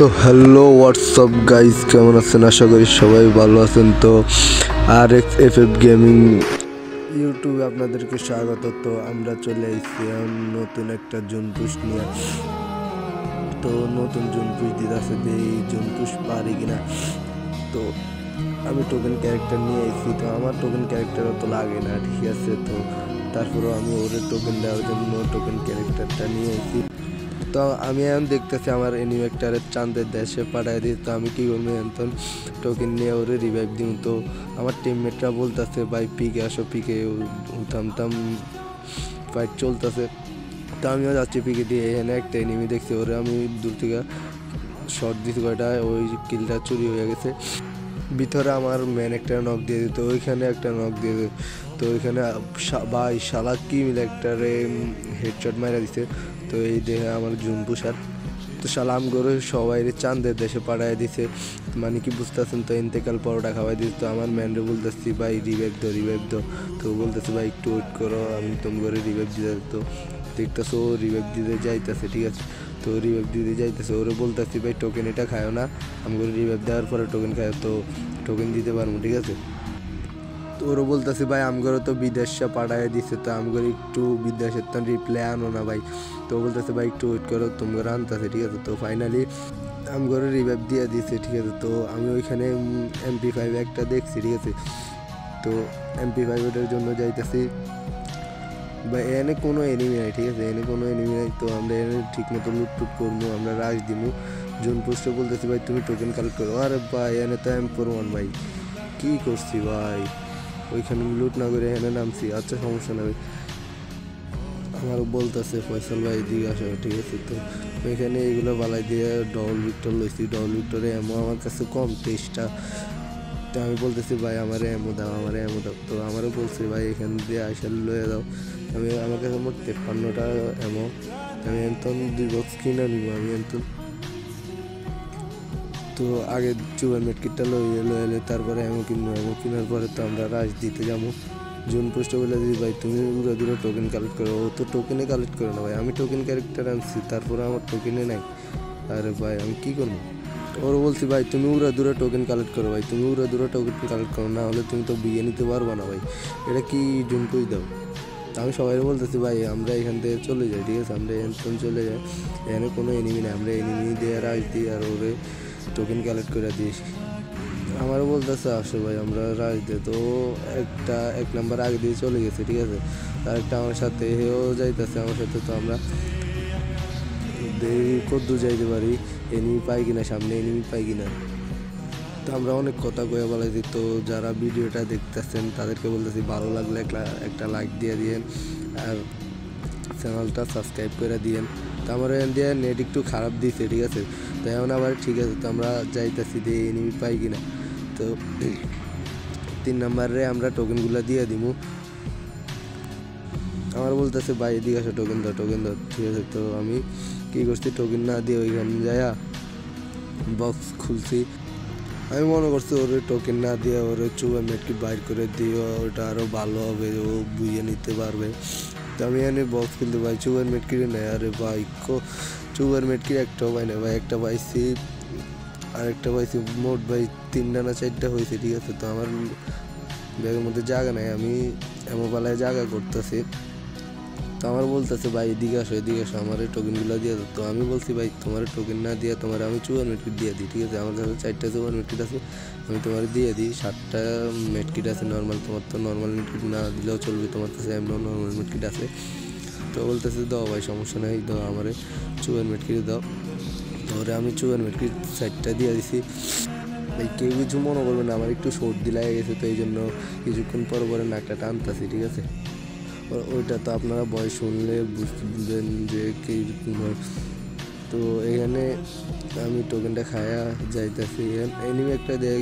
তো hello WhatsApp guys, কেমন আছেন? আশা করি সবাই ভালো আছেন। তো RXFF গেমিং ইউটিউবে আপনাদেরকে স্বাগত। তো আমরা চলে এসেছি নতুন একটা জুনপুশ নিয়ে। তো নতুন জুনপুশ দিতে আছে, এই জুনপুশ পারি কিনা। তো আমি টোকেন ক্যারেক্টার নিয়ে এসেছি, তো আমার টোকেন ক্যারেক্টারও তো লাগে না, ঠিক আছে। তো তারপরেও আমি ওরে টোকেন দেওয়ার জন্য টোকেন ক্যারেক্টারটা নিয়ে এসেছি। তো আমি এখন দেখতেছি আমার এনিমেক্টারের চাঁদের দেশে পাঠাই দিই। তো আমি কী করবো, এখন টোকেন নিয়ে ওরে রিভাইভ দিই। তো আমার টিমমেটরা বলতেছে ভাই পিকে আসো, পিকে থামতাম ফাইট চলতেছে। তো আমিও যাচ্ছি পিকে দিয়ে। এখানে একটা এনিমি দেখছি, ওরে আমি দূর থেকে শর্ট দিতে কয়টা, ওই কিলটা চুরি হয়ে গেছে। ভিতরে আমার ম্যান একটা নক দিয়ে দিত, ওইখানে একটা নক দিয়ে দিত। তো ওইখানে ভাই শালা কি মিলে একটারে হেডশট মারা দিছে। তো এই দেখে আমার জুনপুশার তো সালাম করে সবাই চাঁদের দেশে পাঠাই দিছে, মানে কি বুঝতেছেন। তো ইন্তেকাল পরোটা খাওয়াই দিচ্ছে। তো আমার ম্যানরে বলতেছি ভাই রিভাইভ দো, রিভাইভ দো। তো বলতেছে ভাই একটু ওয়েট করো, আমি তুমি করে রিভাইভ দিতে। তো দেখতেছো ও রিভাইভ দিতে যাইতেছে, ঠিক আছে। তো রিভাইভ দিতে যাইতেছে, ওরে বলতেছি ভাই টোকেন এটা খায়ও না, আমি করে রিভাইভ দেওয়ার পরে টোকেন খায়, তো টোকেন দিতে পারবো, ঠিক আছে। তো ওরও বলতেছি ভাই আমগরে তো বিদেশে পাঠাই দিছে, তো আমগরে একটু বিদেশের তো রিপ্লাই আনো না ভাই। তো বলতেছে ভাই একটু ওয়েট করো, তোমরা আনতেছে, ঠিক আছে। তো ফাইনালি আমগরে রিভাইভ দিয়ে দিছে, ঠিক আছে। তো আমি ওইখানে MP5 একটা দেখছি, ঠিক আছে। তো MP5 ওটার জন্য যাইতেছি। বা এনে কোনো এনিমি নাই, ঠিক আছে, এনে কোনো এনিমি নাই। তো আমরা এনে ঠিক মতো লুটটুট করবো, আমরা রাশ দিবো। জোন পোস্টে বলতেছি ভাই তুমি টোকেন কালেক্ট করো। আরে ভাই এনে তো M41 ভাই, কী করছি ভাই, ওইখানে লুট না করে এখানে নামছি। আচ্ছা সমস্যা নেই, আমারও বলতেছে ফয়সাল ভাই দিকে আসো, ঠিক আছে। তো ওইখানে এইগুলো বালাই দিয়ে ডবল ভিক্টর লইছি। ডবল ভিক্টরে এমও আমার কাছে কম 23টা। তো আমি বলতেছি ভাই আমার এমও দাও, আমার এমও দাও। তো আমারও বলছি ভাই এখান দিয়ে আইসা লয়ে দাও। আমার কাছে মোট 53টা এমও। আমি এনতন 2 বক্স কিনে নিব আমি এনতন। তো আগে চুয়ার মেটকিটটা লইয়ে এলে তারপরে এমও কিনবো। এমও কেনার পরে তো আমরা রাশ দিতে যাবো। জুন পোস্টে বলে দিদি ভাই তুমি উড়ে দূরে টোকেন কালেক্ট করো। ও তো টোকেনে কালেক্ট করে না ভাই, আমি টোকেন ক্যারেক্টার আনছি, তারপরে আমার টোকেনে নাই। আরে ভাই আমি কী করবো। ওরা বলছি ভাই তুমি উড়ে দূরে টোকেন কালেক্ট করো, ভাই তুমি উড়ে দূরে টোকেন কালেক্ট করো, না হলে তুমি তো বিয়ে নিতে পারবা না ভাই, এটা কি জুনপুই দাও। আমি সবাই বলতেছি ভাই আমরা এখান থেকে চলে যাই, ঠিক আছে, আমরা এখান চলে যাই। এখানে কোনো এনিমি নেই, আমরা এনিমি দিয়ে রাশ দিই আর ওরে টোকেন কালেক্ট করে দিস। আমারও বলতেছে আসো ভাই আমরা রাশ দিই। তো এক নাম্বার আগে দিয়ে চলে গেছে, ঠিক আছে। আর একটা আমার সাথে হেও যাইতেছে আমার সাথে। তো আমরা দেখি কদ্দু যাইতে পারি, এনিমি পাই কিনা, সামনে এনিমি পাই কিনা। তো আমরা অনেক কথা কয়ে বলাইছি। তো যারা ভিডিওটা দেখতেছেন তাদেরকে বলতেছি ভালো লাগলে একটা লাইক দিয়ে দিয়েন আর চ্যানেলটা সাবস্ক্রাইব করে দিয়েন। তো আমার এখান দিয়ে নেট একটু খারাপ দিয়েছে, ঠিক আছে। তো এখন আবার ঠিক আছে। তো আমরা যাইতেছি দিয়ে এনিমি পাই কিনা। তো 3 নাম্বারে আমরা টোকেনগুলো দিয়ে দিব। আমার বলতেছে ভাই এদিকে আসো, টোকেন দাও, টোকেন দাও, ঠিক আছে। তো আমি কী করছি, টোকেন না দিয়ে ওইখানে যাইয়া বক্স খুলছি। আমি মনে করছি ওরে টোকেন না দিয়ে ওরে চুয়া মেটকিট বাইর করে দিয়ে ওটা আরও ভালো হবে, ও বুঝে নিতে পারবে। তো আমি এনে বক্স খুলতে ভাই চুয়ার মেটকিটে নেই। আরে ভাই চুয়ার মেটকিট একটাও পাই না ভাই, একটা পাইছি আরেকটা পাইছি, মোট ভাই 3টা না 4টা হয়েছে, ঠিক আছে। তো আমার ব্যাগের মধ্যে জায়গা নাই, আমি এমন পালায় জায়গা করতেছি। তো আমার বলতেছে ভাই এদিকে আসো, এদিকে আসো, আমার এই টোকেনগুলো দিয়ে দাও। তো আমি বলছি ভাই তোমার টোকেন না দিয়ে তোমার আমি চুয়ার মেটকিট দিয়ে দিই, ঠিক আছে। আমার কাছে 4টা চুয়ার মেটকিট আছে, আমি তোমার দিয়ে দিই। 7টা মেটকিট আছে নর্মাল, তোমার তো নর্মাল মেটকিট না দিলেও চলবে, তোমার কাছে এমন নর্মাল মেটকিট আছে। তো বলতেছে দাও ভাই সমস্যা নেই, দাও আমার চুয়ার মেটকিট দাও। ধরে আমি চুয়ার মেটকিট 4টা দিয়ে দিছি। ভাই কেউ কিছু মনে করবে না, আমার একটু সর্দি লাগে গেছে, তো এই জন্য কিছুক্ষণ পর পরে নাকটা টানতাছি, ঠিক আছে। ওইটা তো আপনারা বয়স শুনলে বুঝবেন যে কীরকম হয়। তো এখানে আমি টোকেনটা খায়া যাইতেছি, এনিমি একটা দেখ,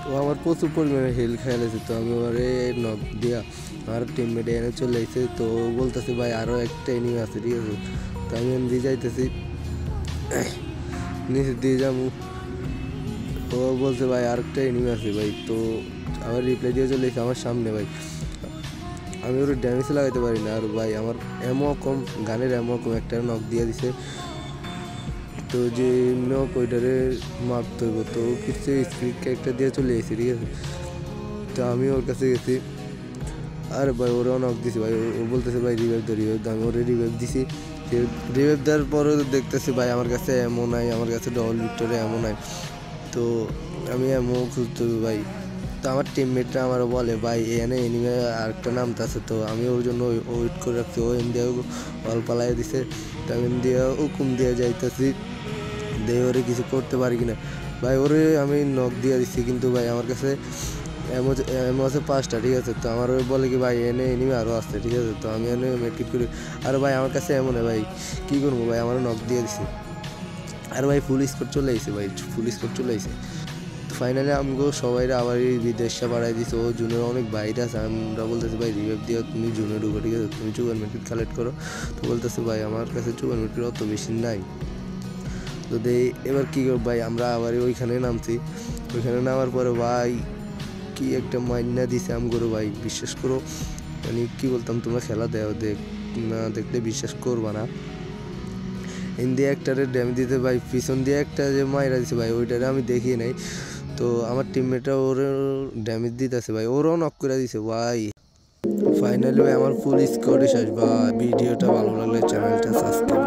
ও আমার প্রচুর পরিমাণে হেল খেয়ালেছে। তো আমি ওরে নক দিয়া আমার টিমমেট এনে চলে আসছে। তো বলতেছে ভাই আরও একটা এনিমি আছে, ঠিক আছে। তো আমি এনে দিয়ে যাইতেছি, নিচে দিয়ে যাবো। ও বলছে ভাই আরেকটা এনিমি আছে ভাই। তো আবার রিপ্লাই দিয়ে চলে এসেছে আমার সামনে ভাই। আমি ওর ড্যামেজ লাগাইতে পারি না, আর ভাই আমার এমও কম, গানের এমও কম, একটা নক দিয়ে দিছে। তো যে নক ওইটারে মারতে হইব, তো কিছু স্পিড ক্যারেক্টার দিয়ে চলে এসেছি, ঠিক আছে। তো আমি ওর কাছে গেছি, আর ভাই ওরাও নক দিছি ভাই, ও বলতেছে ভাই রিভাইভ দো, আমি ওরে রিভাইভ দিছি। রিভাইভ দেওয়ার পরে দেখতেছি ভাই আমার কাছে এমন নাই, আমার কাছে ডবল ভিক্টরে এমন নাই। তো আমি এমন খুঁজতে হবে ভাই। তো আমার টিমমেটরা আমারও বলে ভাই এখানে এনিমে আরেকটা নামতে আছে, তো আমি ওর জন্য ওয়েট করে রাখছি। ও ইন্ডিয়া বল পালাই দিছে, তো আমি ইন্ডিয়া হুকুম দিয়ে যাইতেছি, দিয়ে ওরে কিছু করতে পারি কিনা। ভাই ওরে আমি নক দিয়ে দিচ্ছি, কিন্তু ভাই আমার কাছে এমন আছে 5টা, ঠিক আছে। তো আমার ওই বলে কি ভাই এনে এনিমে আরও আসছে, ঠিক আছে। তো আমি এনে মেটকিট করি, আর ভাই আমার কাছে এমন ভাই কী করবো ভাই, আমারও নক দিয়ে দিছি। আর ভাই ফুল স্কোর চলে আইছে ভাই, ফুল স্কোর চলে আইছে। তো ফাইনালি আমগো সবাই আবার এই বিদেশটা বাড়াই দিছে। ও জুনের অনেক বাইরে আছে, আমরা বলতেছি ভাই রিভাইভ দিয়ে তুমি জুনে ঢুকো, ঠিক আছে, তুমি চুগার মেটকিট কালেক্ট করো। তো বলতেছে ভাই আমার কাছে চুগার মেটকিট অত বেশি নাই। তো এবার কী করবো ভাই, আমরা আবার ওইখানে নামছি। ওইখানে নামার পরে ভাই কি একটা মাইন্না দিছে আমগো ভাই, বিশ্বাস করো। মানে কী বলতাম, তোমরা খেলা না দেখলে বিশ্বাস করবা না। ইন্ডিয়া একটারে ড্যামেজ দিতে ভাই পিছন দিয়ে একটা যে মাইরা দিছে ভাই, ওইটারে আমি দেখি নাই। তো আমার টিমমেটরা ওর ড্যামেজ দিতেছে ভাই, ওরও নক করে দিছে ভাই। ফাইনালি ভাই আমার ফুল স্কোয়াডে শেষ ভাই। ভিডিওটা ভালো লাগলে চ্যানেলটা সাবস্ক্রাইব